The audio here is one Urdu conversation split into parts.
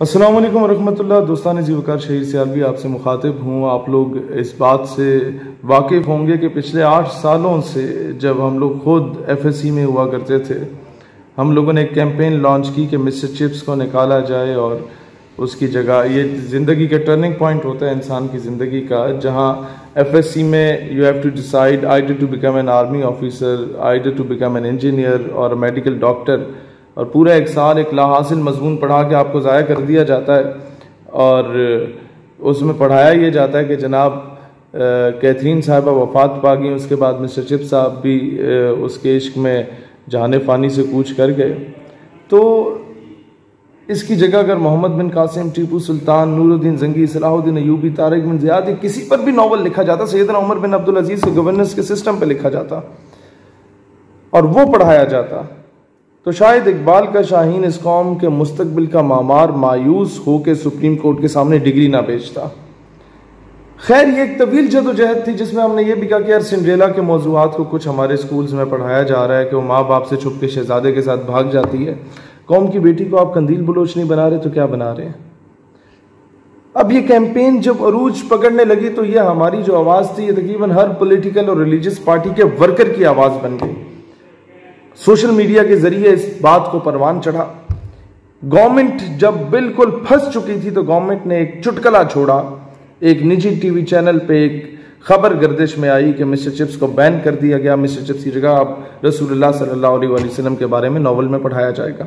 السلام علیکم ورحمۃ اللہ. دوستان زی وقار شہید سیالوی آپ سے مخاطب ہوں. آپ لوگ اس بات سے واقف ہوں گے کہ پچھلے 8 سالوں سے جب ہم لوگ خود FSC میں ہوا کرتے تھے، ہم لوگوں نے ایک کیمپین لانچ کی کہ مسٹر چپس کو نکالا جائے اور اس کی جگہ، یہ زندگی کا ٹرننگ پوائنٹ ہوتا ہے انسان کی زندگی کا، جہاں FSC میں you have to decide either to become an army officer, either to become an engineer اور میڈیکل ڈاکٹر، اور پورا ایک سال ایک لا حاصل مضمون پڑھا کے آپ کو ضائع کر دیا جاتا ہے. اور اس میں پڑھایا یہ جاتا ہے کہ جناب کیتھرین صاحبہ وفات پا گئیں، اس کے بعد مسٹر چپ صاحب بھی اس کے عشق میں جہان فانی سے کوچ کر گئے. تو اس کی جگہ اگر محمد بن قاسم، ٹیپو سلطان، نور الدین زنگی، صلاح الدین ایوبی، طارق بن زیاد، کسی پر بھی ناول لکھا جاتا، سیدنا عمر بن عبدالعزیز کے گورننس کے سسٹم پہ لکھا جاتا اور وہ پڑھایا جاتا، تو شاید اقبال کا شاہین اس قوم کے مستقبل کا معمار مایوس ہو کے سپریم کورٹ کے سامنے ڈگری نہ بیچتا. خیر، یہ ایک طویل جدوجہد تھی جس میں ہم نے یہ بھی کہا کہ یار سنڈریلا کے موضوعات کو کچھ ہمارے سکولز میں پڑھایا جا رہا ہے کہ وہ ماں باپ سے چھپ کے شہزادے کے ساتھ بھاگ جاتی ہے. قوم کی بیٹی کو آپ قندیل بلوچ نہیں بنا رہے تو کیا بنا رہے ہیں؟ اب یہ کیمپین جب عروج پکڑنے لگی تو یہ ہماری جو آواز تھی، یہ تقریباً ہر پولیٹیکل اور ریلیجس پارٹی کے ورکر کی آواز بن گئی. سوشل میڈیا کے ذریعے اس بات کو پروان چڑھا. گورنمنٹ جب بالکل پھنس چکی تھی تو گورنمنٹ نے ایک چٹکلا چھوڑا. ایک نجی ٹی وی چینل پہ ایک خبر گردش میں آئی کہ مسٹر چپس کو بین کر دیا گیا، مسٹر چپس کی جگہ اب رسول اللہ صلی اللہ علیہ وسلم کے بارے میں ناول میں پڑھایا جائے گا.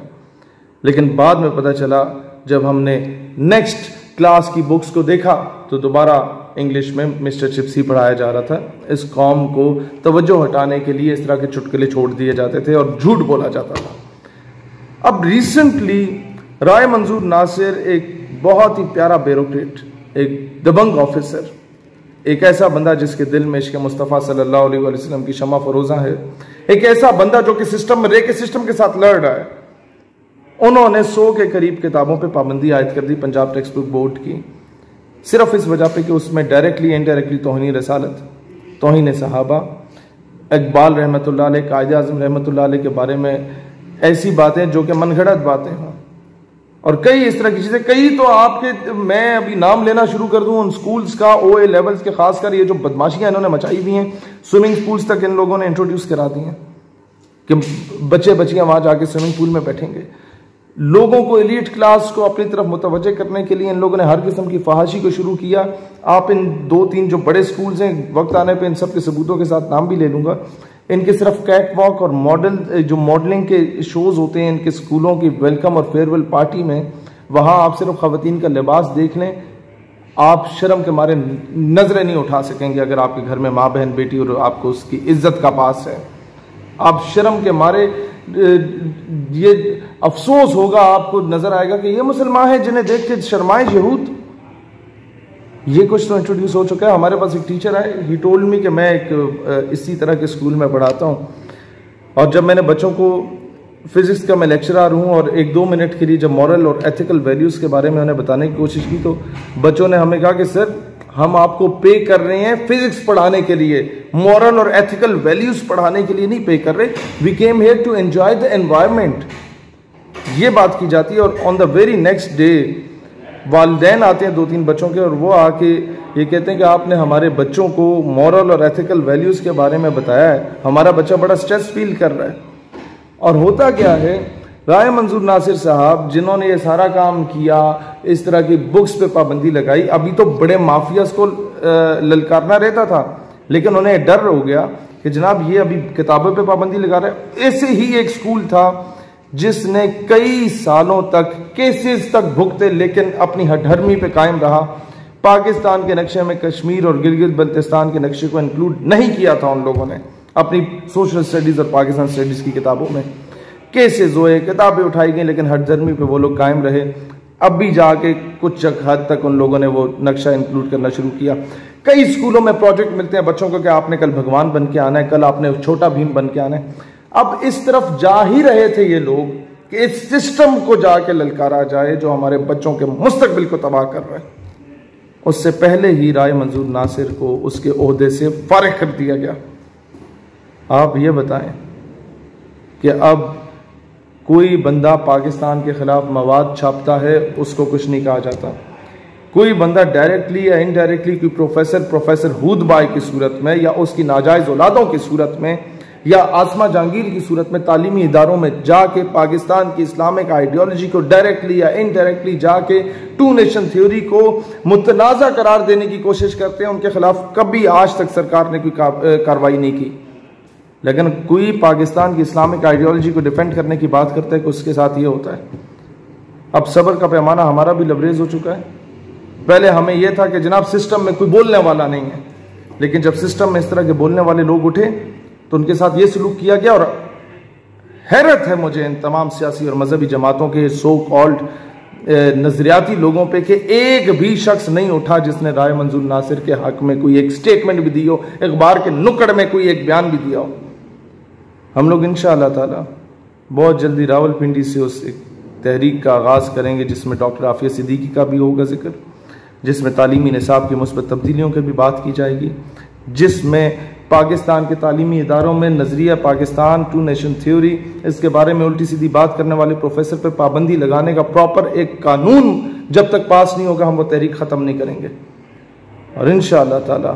لیکن بعد میں پتہ چلا جب ہم نے نیکسٹ کلاس کی بکس کو دیکھا تو دوبارہ انگلش میں مسٹر چپس ہی پڑھایا جا رہا تھا. اس قوم کو توجہ ہٹانے کے لیے اس طرح کے چٹکلے چھوڑ دیے جاتے تھے اور جھوٹ بولا جاتا تھا. اب ریسنٹلی رائے منظور ناصر ایک بہت ہی پیارا بیوروکریٹ، ایک دبنگ آفیسر، ایک ایسا بندہ جس کے دل میں عشق مصطفیٰ صلی اللہ علیہ وسلم کی شمع فروزاں ہے، ایک ایسا بندہ جو کہ سسٹم میں رہ کے سسٹم کے ساتھ لڑ رہا ہے، انہوں نے 100 کے قریب کتابوں پہ پابندی عائد کر دی پنجاب ٹیکسٹ بک بورڈ کی، صرف اس وجہ پہ کہ اس میں ڈائریکٹلی انڈائریکٹلی توہین رسالت، توہین صحابہ، اقبال رحمۃ اللہ علیہ، قائد اعظم رحمۃ اللہ علیہ کے بارے میں ایسی باتیں جو کہ من گھڑت باتیں ہوں، اور کئی اس طرح کی چیزیں. کئی تو آپ کے، میں ابھی نام لینا شروع کر دوں ان سکولز کا، OA لیولز کے، خاص کر یہ جو بدماشیاں انہوں نے مچائی ہوئی ہیں، سوئمنگ پولز تک ان لوگوں نے انٹروڈیوس کرا دی ہیں کہ بچے بچیاں وہاں جا کے سوئمنگ پول میں بیٹھیں گے. لوگوں کو، ایلیٹ کلاس کو اپنی طرف متوجہ کرنے کے لیے ان لوگوں نے ہر قسم کی فحاشی کو شروع کیا. آپ ان 2-3 جو بڑے سکولز ہیں، وقت آنے پہ ان سب کے ثبوتوں کے ساتھ نام بھی لے لوں گا، ان کے صرف کیٹ واک اور ماڈلنگ کے شوز ہوتے ہیں ان کے سکولوں کی ویلکم اور فیئر ویل پارٹی میں. وہاں آپ صرف خواتین کا لباس دیکھ لیں، آپ شرم کے مارے نظریں نہیں اٹھا سکیں گے. اگر آپ کے گھر میں ماں بہن بیٹی اور آپ کو اس کی عزت کا پاس ہے، آپ شرم کے مارے، یہ افسوس ہوگا، آپ کو نظر آئے گا کہ یہ مسلمان ہیں جنہیں دیکھ کے شرمائے یہود. یہ کچھ تو انٹروڈیوس ہو چکا ہے. ہمارے پاس ایک ٹیچر ہے، ہی ٹولڈ می کہ میں ایک اسی طرح کے اسکول میں پڑھاتا ہوں، اور جب میں نے بچوں کو فزکس کا میں لیکچرر ہوں، اور 1-2 منٹ کے لیے جب مورل اور ایتھیکل ویلیوز کے بارے میں انہیں بتانے کی کوشش کی تو بچوں نے ہمیں کہا کہ سر ہم آپ کو پے کر رہے ہیں فزکس پڑھانے کے لیے، مورل اور ایتھیکل ویلیوز پڑھانے کے لیے نہیں پے کر رہے. We came here to enjoy the environment. یہ بات کی جاتی ہے. اور on the very next day والدین آتے ہیں 2-3 بچوں کے، اور وہ آ کے یہ کہتے ہیں کہ آپ نے ہمارے بچوں کو مورل اور ایتھیکل ویلیوز کے بارے میں بتایا ہے، ہمارا بچہ بڑا سٹریس فیل کر رہا ہے. اور ہوتا کیا ہے، رائے منظور ناصر صاحب جنہوں نے یہ سارا کام کیا، اس طرح کی بکس پہ پابندی لگائی، ابھی تو بڑے مافیاز کو للکارنا رہتا تھا، لیکن انہیں ڈر ہو گیا کہ جناب یہ ابھی کتابوں پہ پابندی لگا رہے ہیں. ایسے ہی ایک سکول تھا جس نے کئی سالوں تک کیسز تک بھگتے لیکن اپنی ہٹھرمی پہ قائم رہا. پاکستان کے نقشے میں کشمیر اور گلگت بلتستان کے نقشے کو انکلوڈ نہیں کیا تھا ان لوگوں نے اپنی سوشل سٹڈیز اور پاکستان سٹڈیز کی کتابوں میں. کیسز ہوئے، کتابیں اٹھائی گئیں، لیکن ہٹ دھرمی پہ وہ لوگ قائم رہے. اب بھی جا کے کچھ حد تک ان لوگوں نے وہ نقشہ انکلوڈ کرنا شروع کیا. کئی اسکولوں میں پروجیکٹ ملتے ہیں بچوں کو کہ آپ نے کل بھگوان بن کے آنا ہے، کل آپ نے چھوٹا بھیم بن کے آنا ہے. اب اس طرف جا ہی رہے تھے یہ لوگ کہ اس سسٹم کو جا کے للکارا جائے جو ہمارے بچوں کے مستقبل کو تباہ کر رہا ہے. اس سے پہلے ہی رائے منظور ناصر کو اس کے عہدے سے فارغ کر دیا گیا. آپ یہ بتائیں کہ اب کوئی بندہ پاکستان کے خلاف مواد چھاپتا ہے اس کو کچھ نہیں کہا جاتا. کوئی بندہ ڈائریکٹلی یا انڈائریکٹلی کوئی پروفیسر ہود بھائی کی صورت میں یا اس کی ناجائز اولادوں کی صورت میں یا آسما جہانگیر کی صورت میں تعلیمی اداروں میں جا کے پاکستان کی اسلامک آئیڈیالوجی کو ڈائریکٹلی یا انڈائریکٹلی جا کے ٹو نیشن تھیوری کو متنازع قرار دینے کی کوشش کرتے ہیں، ان کے خلاف کبھی آج تک سرکار نے کوئی کارروائی نہیں کی. لیکن کوئی پاکستان کی اسلامک آئیڈیالوجی کو ڈیفینڈ کرنے کی بات کرتا ہے کہ اس کے ساتھ یہ ہوتا ہے. اب صبر کا پیمانہ ہمارا بھی لبریز ہو چکا ہے. پہلے ہمیں یہ تھا کہ جناب سسٹم میں کوئی بولنے والا نہیں ہے، لیکن جب سسٹم میں اس طرح کے بولنے والے لوگ اٹھے تو ان کے ساتھ یہ سلوک کیا گیا. اور حیرت ہے مجھے ان تمام سیاسی اور مذہبی جماعتوں کے سو کالڈ نظریاتی لوگوں پہ کہ ایک بھی شخص نہیں اٹھا جس نے رائے منظور ناصر کے حق میں کوئی ایک سٹیٹمنٹ بھی دی ہو، اخبار کے نکڑ میں کوئی ایک بیان بھی دیا ہو. ہم لوگ انشاءاللہ تعالی بہت جلدی راولپنڈی سے اس ایک تحریک کا آغاز کریں گے جس میں ڈاکٹر عافیہ صدیقی کا بھی ہوگا ذکر، جس میں تعلیمی نصاب کی مثبت تبدیلیوں کی بھی بات کی جائے گی، جس میں پاکستان کے تعلیمی اداروں میں نظریہ پاکستان ٹو نیشن تھیوری اس کے بارے میں الٹی سیدھی بات کرنے والے پروفیسر پہ پابندی لگانے کا پراپر ایک قانون جب تک پاس نہیں ہوگا ہم وہ تحریک ختم نہیں کریں گے. اور انشاءاللہ تعالی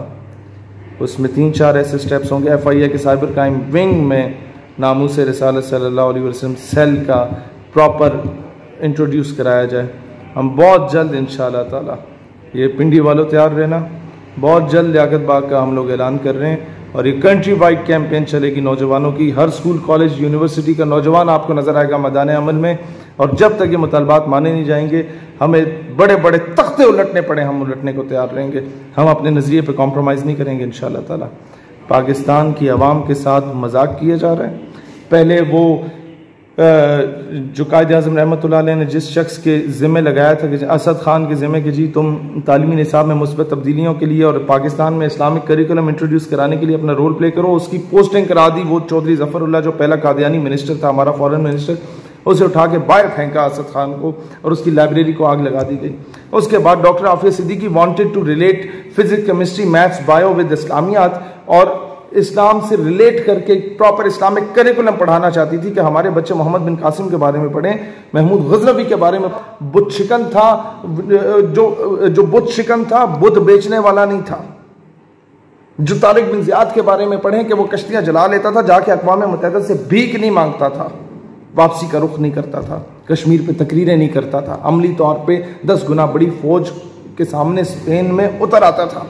اس میں 3-4 ایسے سٹیپس ہوں گے. ایف آئی اے کے سائبر کرائم ونگ میں ناموس رسالت صلی اللہ علیہ وسلم سیل کا پراپر انٹروڈیوس کرایا جائے. ہم بہت جلد انشاءاللہ تعالی، یہ پنڈی والوں تیار رہنا، بہت جلد لیاقت باغ کا ہم لوگ اعلان کر رہے ہیں اور یہ کنٹری وائڈ کیمپین چلے گی نوجوانوں کی. ہر سکول کالج یونیورسٹی کا نوجوان آپ کو نظر آئے گا میدان عمل میں. اور جب تک یہ مطالبات مانے نہیں جائیں گے ہمیں بڑے بڑے تختے الٹنے پڑے ہم الٹنے کو تیار رہیں گے. ہم اپنے نظریے پہ کمپرومائز نہیں کریں گے انشاءاللہ تعالی. پاکستان کی عوام کے ساتھ مذاق کیا جا رہا ہے. پہلے وہ جو قائد اعظم رحمۃ اللہ علیہ نے جس شخص کے ذمہ لگایا تھا کہ اسد خان کے ذمہ کہ جی تم تعلیمی نصاب میں مثبت تبدیلیوں کے لیے اور پاکستان میں اسلامک کریکولم انٹروڈیوس کرانے کے لیے اپنا رول پلے کرو، اس کی پوسٹنگ کرا دی وہ چودھری ظفر اللہ جو پہلا قادیانی منسٹر تھا ہمارا فورن منسٹر، اسے اٹھا کے باہر پھینکا اسد خان کو اور اس کی لائبریری کو آگ لگا دی گئی. اس کے بعد doctor Aafia Siddiqui wanted to relate physics chemistry maths bio with اسلامیات اور اسلام سے ریلیٹ کر کے پراپر اسلامک کریکولم پڑھانا چاہتی تھی کہ ہمارے بچے محمد بن قاسم کے بارے میں پڑھیں، محمود غزنوی کے بارے میں. بت شکن تھا جو بت شکن تھا، بت بیچنے والا نہیں تھا. جو طارق بن زیاد کے بارے میں پڑھیں کہ وہ کشتیاں جلا لیتا تھا، جا کے اقوام متحدہ سے بھیک نہیں مانگتا تھا، واپسی کا رخ نہیں کرتا تھا، کشمیر پہ تقریریں نہیں کرتا تھا، عملی طور پہ 10 گنا بڑی فوج کے سامنے اسپین میں اتر آتا تھا.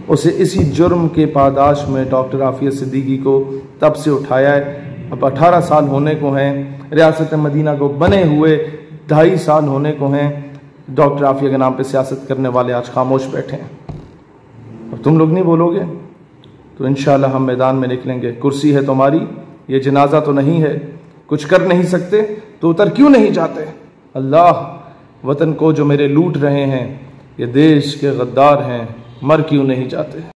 اسے اسی جرم کے پاداش میں ڈاکٹر عافیہ صدیقی کو تب سے اٹھایا ہے. اب 18 سال ہونے کو ہیں ریاست مدینہ کو بنے ہوئے، 2.5 سال ہونے کو ہیں. ڈاکٹر عافیہ کے نام پہ سیاست کرنے والے آج خاموش بیٹھے ہیں. اب تم لوگ نہیں بولو گے تو انشاءاللہ ہم میدان میں نکلیں گے. کرسی ہے تمہاری، یہ جنازہ تو نہیں ہے. کچھ کر نہیں سکتے تو اتر کیوں نہیں جاتے؟ اللہ وطن کو جو میرے لوٹ رہے ہیں یہ دیش کے غدار ہیں، مر کیوں نہیں جاتے؟